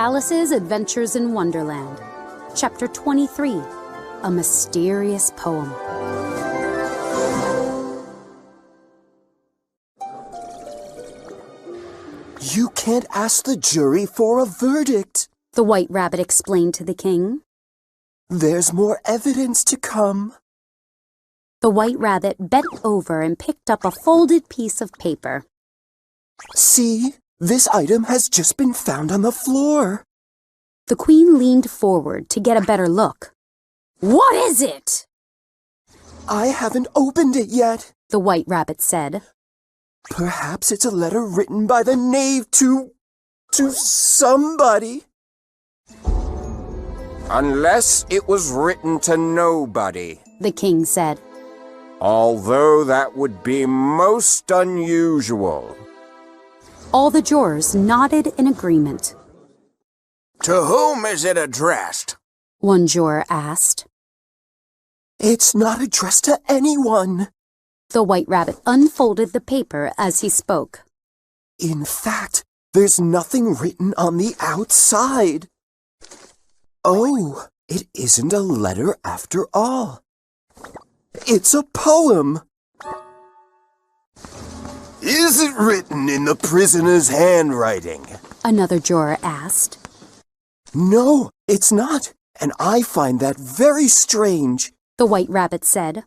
Alice's Adventures in Wonderland, Chapter 23, A Mysterious Poem. You can't ask the jury for a verdict, the White Rabbit explained to the king. There's more evidence to come. The White Rabbit bent over and picked up a folded piece of paper. See, this item has just been found on the floor. The Queen leaned forward to get a better look. What is it? I haven't opened it yet, the White Rabbit said. Perhaps it's a letter written by the knave to somebody. Unless it was written to nobody, the king said. Although that would be most unusual. All the jurors nodded in agreement. To whom is it addressed? One juror asked. It's not addressed to anyone. The White Rabbit unfolded the paper as he spoke. In fact, there's nothing written on the outside. Oh, it isn't a letter after all. It's a poem. Is it written in the prisoner's handwriting? Another juror asked. No, it's not, and I find that very strange, the White Rabbit said.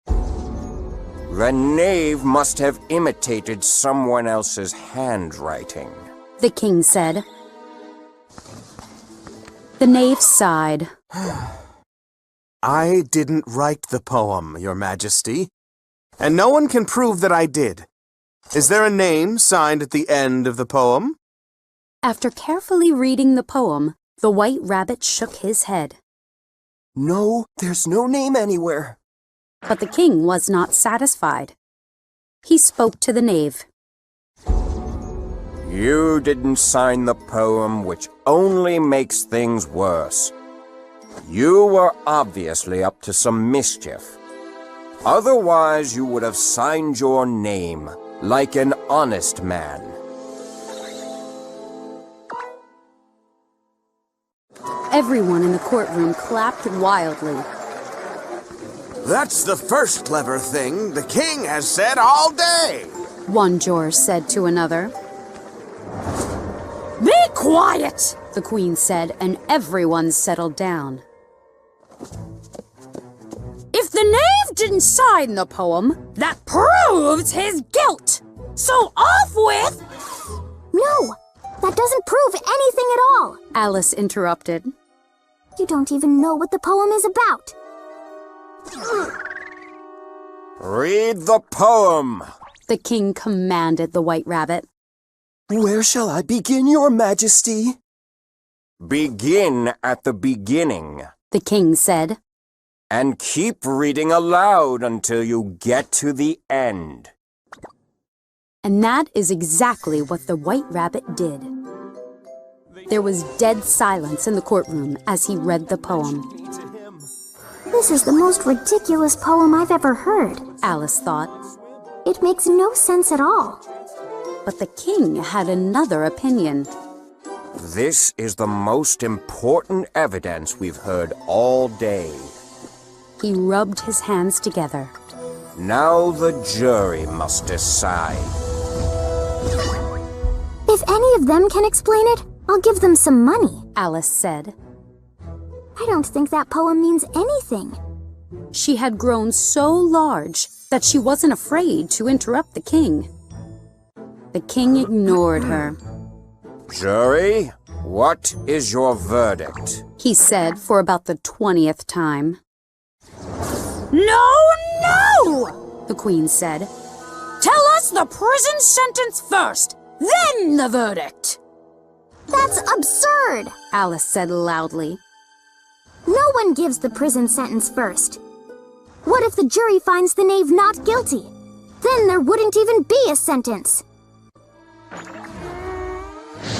The knave must have imitated someone else's handwriting, the king said. The knave sighed. I didn't write the poem, Your Majesty, and no one can prove that I did. Is there a name signed at the end of the poem? After carefully reading the poem, the White Rabbit shook his head. No, there's no name anywhere. But the king was not satisfied. He spoke to the knave. You didn't sign the poem, which only makes things worse. You were obviously up to some mischief. Otherwise, you would have signed your name like an honest man. Everyone in the courtroom clapped wildly. That's the first clever thing the king has said all day, one juror said to another. Be quiet, the Queen said, and everyone settled down. If the knave didn't sign the poem, that proves his guilt. So off with... No, that doesn't prove anything at all, Alice interrupted. You don't even know what the poem is about. Read the poem, the king commanded the White Rabbit. Where shall I begin, Your Majesty? Begin at the beginning, the king said. And keep reading aloud until you get to the end. And that is exactly what the White Rabbit did. There was dead silence in the courtroom as he read the poem. This is the most ridiculous poem I've ever heard, Alice thought. It makes no sense at all. But the king had another opinion. This is the most important evidence we've heard all day. He rubbed his hands together. Now the jury must decide. If any of them can explain it, I'll give them some money, Alice said. I don't think that poem means anything. She had grown so large that she wasn't afraid to interrupt the king. The king ignored her. Jury, what is your verdict? He said for about the 20th time. No! The Queen said. Tell us the prison sentence first, then the verdict. That's absurd, Alice said loudly. No one gives the prison sentence first. What if the jury finds the knave not guilty? Then there wouldn't even be a sentence.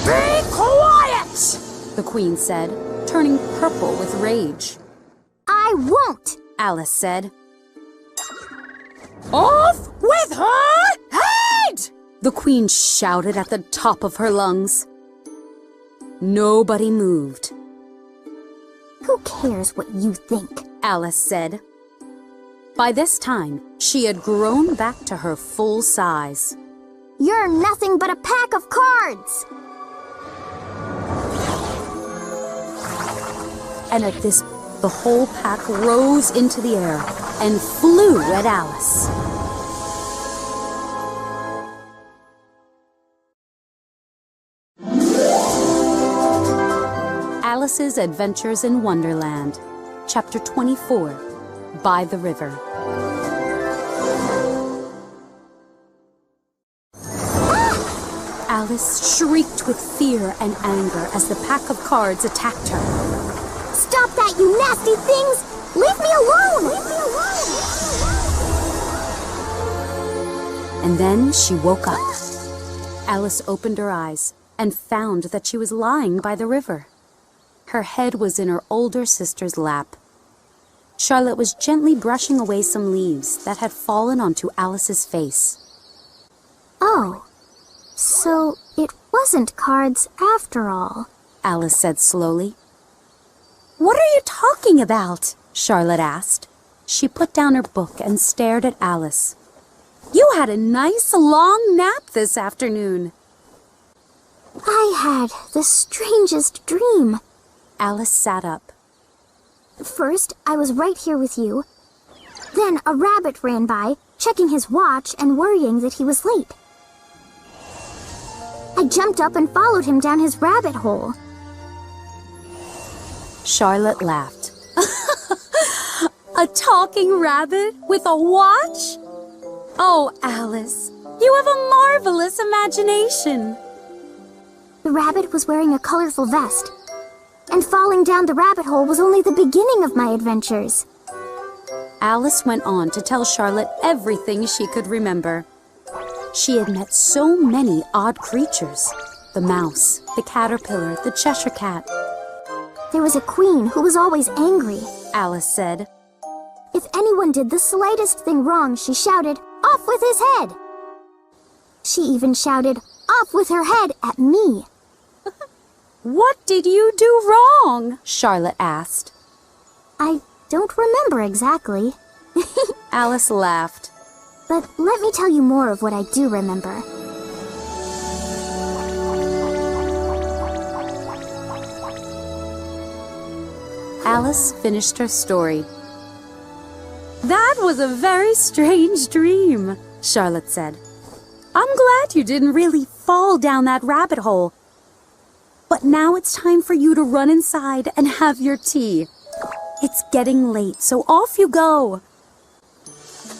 Be quiet! The Queen said, turning purple with rage. I won't, Alice said. Off with her head! The Queen shouted at the top of her lungs. Nobody moved. Who cares what you think? Alice said. By this time, she had grown back to her full size. You're nothing but a pack of cards! And at this, the whole pack rose into the air and flew at Alice. Alice's Adventures in Wonderland, Chapter 24, By the River. Alice shrieked with fear and anger as the pack of cards attacked her. Stop that, you nasty things! Leave me alone! Leave me alone! And then she woke up. Alice opened her eyes and found that she was lying by the river. Her head was in her older sister's lap. Charlotte was gently brushing away some leaves that had fallen onto Alice's face. Oh, so it wasn't cards after all, Alice said slowly. What are you talking about? Charlotte asked. She put down her book and stared at Alice. You had a nice long nap this afternoon. I had the strangest dream. Alice sat up. First, I was right here with you. Then a rabbit ran by, checking his watch and worrying that he was late. I jumped up and followed him down his rabbit hole. Charlotte laughed. A talking rabbit with a watch? Oh, Alice, you have a marvelous imagination. The rabbit was wearing a colorful vest, and falling down the rabbit hole was only the beginning of my adventures. Alice went on to tell Charlotte everything she could remember. She had met so many odd creatures. The mouse, the caterpillar, the Cheshire cat. There was a queen who was always angry. Alice said. If anyone did the slightest thing wrong, she shouted, "Off with his head!" She even shouted, "Off with her head!" at me. What did you do wrong? Charlotte asked. I don't remember exactly. Alice laughed. But let me tell you more of what I do remember. Alice finished her story. That was a very strange dream, Charlotte said. I'm glad you didn't really fall down that rabbit hole. But now it's time for you to run inside and have your tea. It's getting late, so off you go.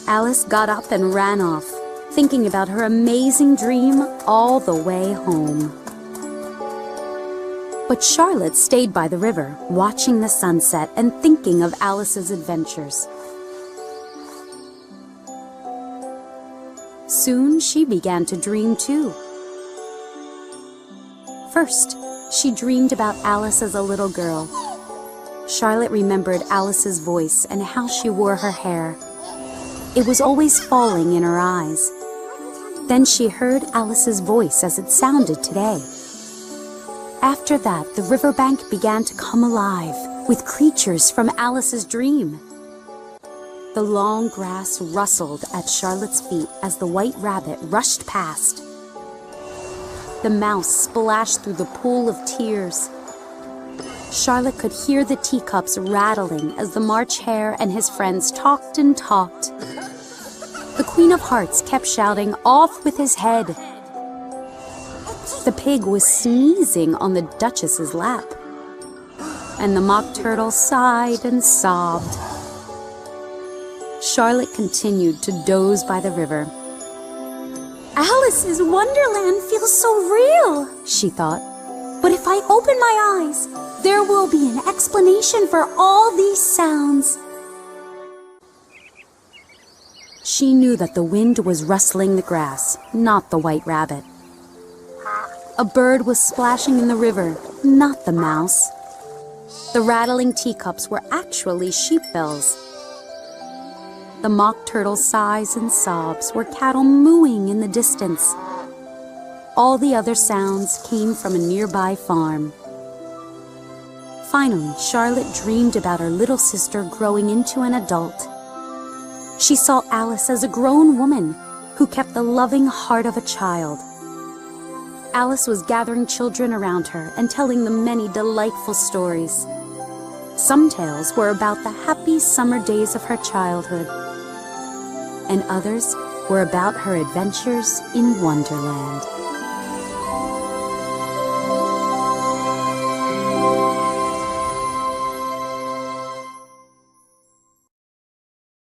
Alice got up and ran off, thinking about her amazing dream all the way home. But Charlotte stayed by the river, watching the sunset and thinking of Alice's adventures. Soon she began to dream too. First, she dreamed about Alice as a little girl. Charlotte remembered Alice's voice and how she wore her hair. It was always falling in her eyes. Then she heard Alice's voice as it sounded today. After that, the riverbank began to come alive with creatures from Alice's dream. The long grass rustled at Charlotte's feet as the white rabbit rushed past. The mouse splashed through the pool of tears. Charlotte could hear the teacups rattling as the March Hare and his friends talked and talked. The Queen of Hearts kept shouting, "Off with his head!" The pig was sneezing on the Duchess's lap. And the Mock Turtle sighed and sobbed. Charlotte continued to doze by the river. Alice's Wonderland feels so real, she thought. But if I open my eyes, there will be an explanation for all these sounds. She knew that the wind was rustling the grass, not the white rabbit. A bird was splashing in the river, not the mouse. The rattling teacups were actually sheep bells. The Mock Turtle's sighs and sobs were cattle mooing in the distance. All the other sounds came from a nearby farm. Finally, Charlotte dreamed about her little sister growing into an adult. She saw Alice as a grown woman who kept the loving heart of a child. Alice was gathering children around her and telling them many delightful stories. Some tales were about the happy summer days of her childhood, and others were about her adventures in Wonderland.